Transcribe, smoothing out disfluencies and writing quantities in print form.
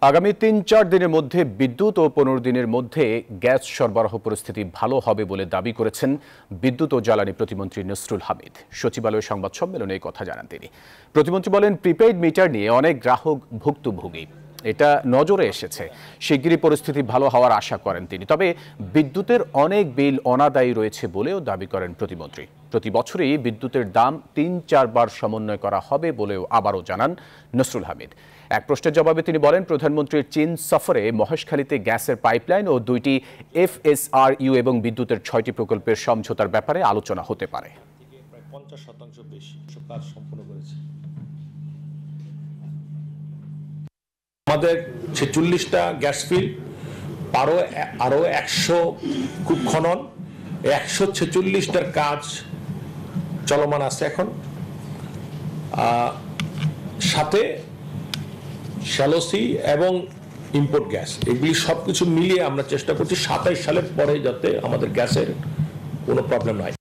আগামী ৩-৪ দিনের মধ্যে বিদ্যুৎ ও ১৫ দিনের মধ্যে গ্যাস সরবরাহ পরিস্থিতি ভালো হবে বলে দাবি করেছেন বিদ্যুৎ ও জ্বালানি প্রতিমন্ত্রী নসরুল হামিদ। সচিবালয় সংবাদ সম্মেলনে এই কথা জানান তিনি। প্রতিমন্ত্রী বলেন, প্রিপেইড মিটার নিয়ে অনেক গ্রাহক ভুক্তভোগী, এটা নজরে এসেছে। শিগগিরই পরিস্থিতি ভালো হওয়ার আশা করেন তিনি। তবে বিদ্যুতের অনেক বিল অনাদায়ী রয়েছে বলেও দাবি করেন প্রতিমন্ত্রী। প্রতি বছরই বিদ্যুতের দাম ৩-৪ বার সমন্বয় করা হবে বলেও আবারও জানান নসরুল হামিদ। এক প্রশ্নের জবাবে তিনি বলেন, প্রধানমন্ত্রীর চীন সফরে মহেশখালীতে গ্যাসের পাইপলাইন ও ২টি FSRU এবং বিদ্যুতের ৬টি প্রকল্পের সমঝোতার ব্যাপারে আলোচনা হতে পারে। প্রায় ৫০% বেশি কাজ সম্পন্ন করেছে। আমাদের ৪৬টা গ্যাস ফিল্ড, আরো ১০০ কূপ খনন, ১৪৬টার কাজ চলমান আছে এখন। সাথে শ্যালোসি এবং ইম্পোর্ট গ্যাস, এগুলি সবকিছু মিলিয়ে আমরা চেষ্টা করছি ২৭ সালের পরে যাতে আমাদের গ্যাসের কোনো প্রবলেম নাই।